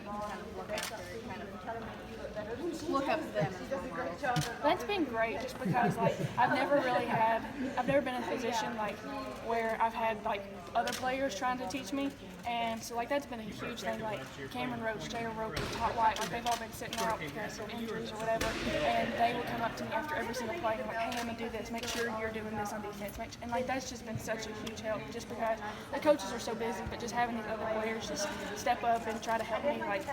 you can kind of look after, kind of look up to them as role models? That's been great just because like I've never been in a position like where I've had like other players trying to teach me, and so like that's been a huge thing. Like Cameron Roach, J.R. Roper, Todd White, like they've all been sitting out because of injuries or whatever, and they will come up to me after every single play and like, hey, I'm gonna do this, make sure you're doing this on defense, and like that's just been such a huge help just because the coaches are so busy, but just having these other players just step up and try to help me, like,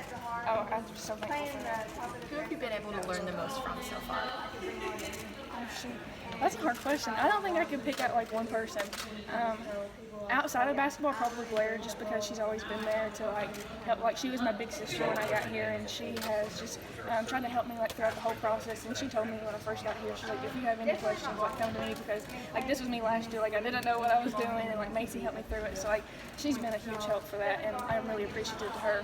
oh, I'm just so thankful for that. Who have you been able to learn the most from so far? Oh, shoot. That's a hard question. I don't think I can pick out like one person. Outside of basketball, probably Blair, just because she's always been there to like help. Like she was my big sister when I got here, and she has just tried to help me like throughout the whole process. And she told me when I first got here, she's like, if you have any questions, like come to me, because like this was me last year. Like I didn't know what I was doing, and like Macy helped me through it. So like she's been a huge help for that, and I'm really appreciative to her.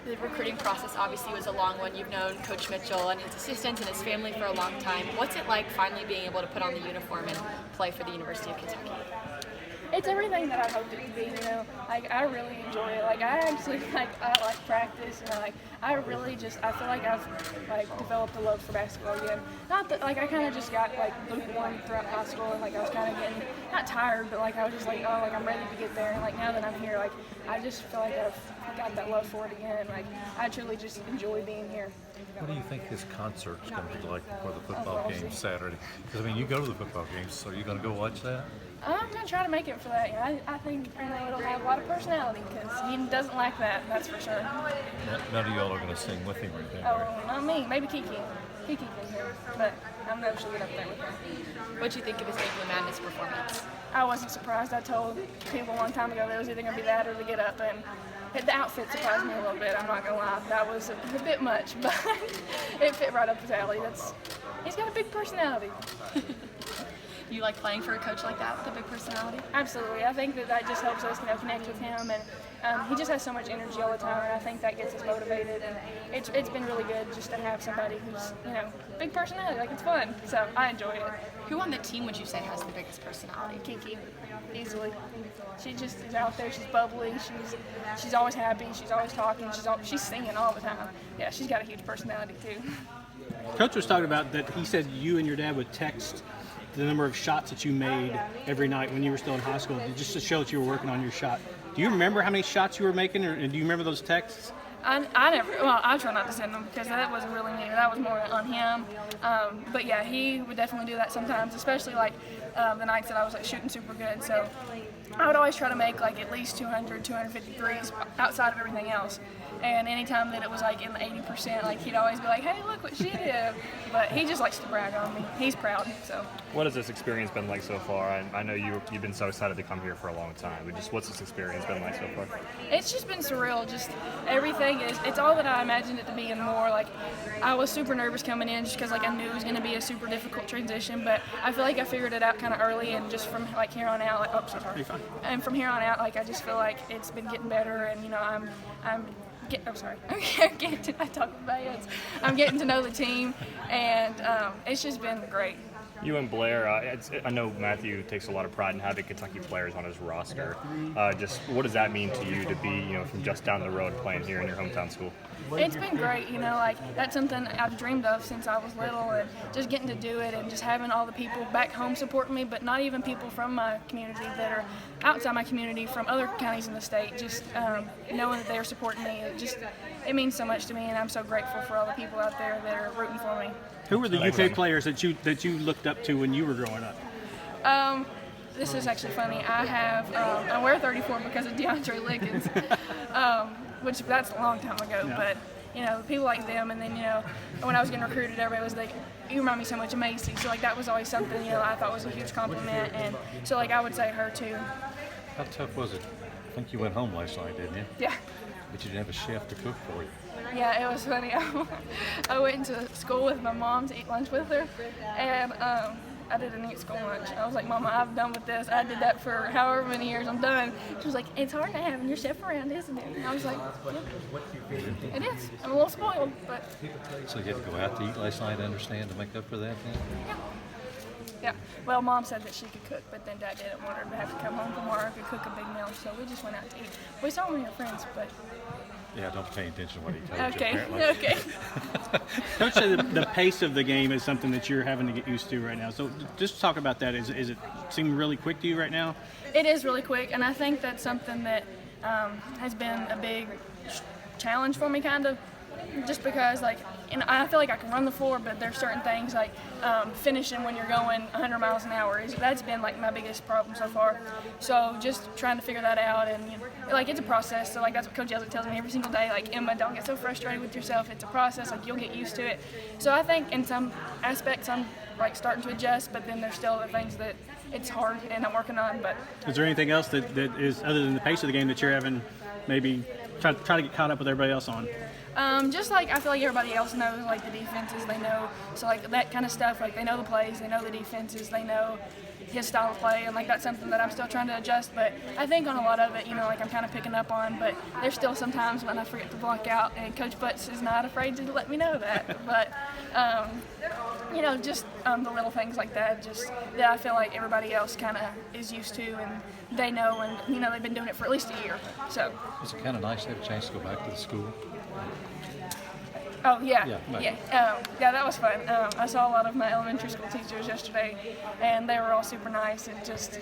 The recruiting process obviously was a long one. You've known Coach Mitchell and his assistants and his family for a long time. What's it like finally being able to put on the uniform and play for the University of Kentucky? It's everything that I hoped it would be, you know. Like I really enjoy it. Like I actually I like practice, and I really just I feel like I've like developed a love for basketball again. Not that like I kind of just got like lukewarm throughout high school, and like I was kind of getting not tired, but like I was just like, oh, like I'm ready to get there. And like now that I'm here, like I just feel like I've got that love for it again. Like I truly just enjoy being here. What do you think this concert's going to be like before the football game Saturday? Because I mean, you go to the football games, so are you going to go watch that? I'm going to try to make it for that. Yeah, I think it'll have a lot of personality because he doesn't like that, that's for sure. None of y'all are going to sing with him right now. Oh, not me. Maybe Kiki. Kiki can hear, but I'm not sure get up there with him. What'd you think of his Make the Madness performance? I wasn't surprised. I told people a long time ago that it was either going to be that or the get up, and the outfit surprised me a little bit. I'm not going to lie. That was a bit much, but it fit right up his alley. He's got a big personality. You like playing for a coach like that with a big personality? Absolutely. I think that just helps us connect with him, and he just has so much energy all the time, and I think that gets us motivated, and it's been really good just to have somebody who's, big personality. Like, it's fun, so I enjoy it. Who on the team would you say has the biggest personality? Kiki, easily. She just is out there. She's bubbly. She's always happy. She's always talking. She's singing all the time. Yeah, she's got a huge personality too. Coach was talking about that. He said you and your dad would text the number of shots that you made every night when you were still in high school, just to show that you were working on your shot. Do you remember how many shots you were making, or do you remember those texts? I try not to send them because that wasn't really me. That was more on him. But yeah, he would definitely do that sometimes, especially like the nights that I was like shooting super good. So I would always try to make like at least 200, 250 threes outside of everything else. And anytime that it was like in the 80%, like he'd always be like, hey, look what she did. But he just likes to brag on me. He's proud, so. What has this experience been like so far? I know you've been so excited to come here for a long time, but just what's this experience been like so far? It's just been surreal. Just everything it's all that I imagined it to be and more. Like I was super nervous coming in just because like I knew it was going to be a super difficult transition, but I feel like I figured it out kind of early, and just from like here on out, like, and from here on out, like I just feel like it's been getting better, and I'm getting to know the team, and it's just been great. You and Blair, I know Matthew takes a lot of pride in having Kentucky players on his roster. Just what does that mean to you to be, from just down the road playing here in your hometown school? It's been great, like that's something I've dreamed of since I was little, and just getting to do it, and just having all the people back home supporting me, but not even people from my community that are outside my community from other counties in the state, just knowing that they're supporting me, it means so much to me, and I'm so grateful for all the people out there that are rooting for me. Who were the UK players that you looked up to when you were growing up? This is actually funny. I wear 34 because of DeAndre Liggins, which that's a long time ago. Yeah. But people like them, and then when I was getting recruited, everybody was like, "You remind me so much of Macy." So like that was always something I thought was a huge compliment, and so like I would say her too. How tough was it? I think you went home last night, didn't you? Yeah. But you didn't have a chef to cook for you. Yeah, it was funny. I went to school with my mom to eat lunch with her, and I didn't eat school lunch. I was like, Mama, I'm done with this. I did that for however many years. I'm done. She was like, it's hard to having your chef around, isn't it? And I was like, yeah, it is. I'm a little spoiled, but. So you had to go out to eat last night, I understand, to make up for that then? Yeah. Yeah. Well, Mom said that she could cook, but then Dad didn't want her to have to come home from work and cook a big meal, so we just went out to eat. We saw one of her friends, but Yeah, don't pay attention to what he told you, Okay. apparently. Okay. Coach said the pace of the game is something that you're having to get used to right now. So just talk about that. Is it seem really quick to you right now? It is really quick, and I think that's something that has been a big challenge for me, kind of, just because, like, and I feel like I can run the floor, but there's certain things like finishing when you're going 100 miles an hour. That's been like my biggest problem so far. So just trying to figure that out, and like it's a process. So like that's what Coach Ellsworth tells me every single day. Like, Emma, don't get so frustrated with yourself. It's a process. Like, you'll get used to it. So I think in some aspects I'm like starting to adjust, but then there's still the things that it's hard and I'm working on. But Is there anything else that is other than the pace of the game that you're having maybe try to get caught up with everybody else on? just like I feel like everybody else knows like the defenses, they know, so like that kind of stuff, like they know the plays, they know the defenses, they know his style of play, and like that's something that I'm still trying to adjust. But I think on a lot of it, like I'm kind of picking up on, but there's still some times when I forget to block out, and Coach Butts is not afraid to let me know that. But just the little things like that, just that I feel like everybody else kind of is used to, and they know, and they've been doing it for at least a year. So. Is it kind of nice to have a chance to go back to the school? Oh yeah, Yeah, right. yeah, that was fun. I saw a lot of my elementary school teachers yesterday, and they were all super nice and just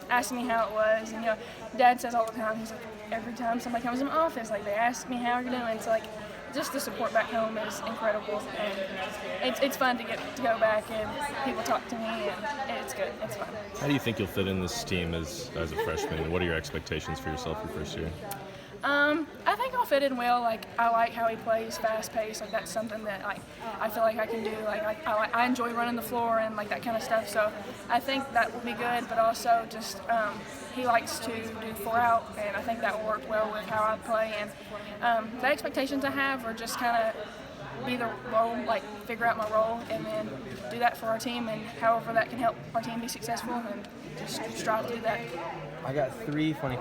asked me how it was. And Dad says all the time, he's like, every time somebody comes in my office, like they ask me how you're doing. So like, just the support back home is incredible, and it's fun to get to go back and people talk to me, and it's good. It's fun. How do you think you'll fit in this team as a freshman? And what are your expectations for yourself your first year? I think I'll fit in well. Like, I like how he plays fast paced. Like, that's something that I feel like I can do. Like, I enjoy running the floor and like that kind of stuff. So I think that will be good. But also just he likes to do 4 out, and I think that will work well with how I play. And the expectations I have are just kind of be the role, like figure out my role, and then do that for our team, and however that can help our team be successful, and just strive to do that. I got 3 funny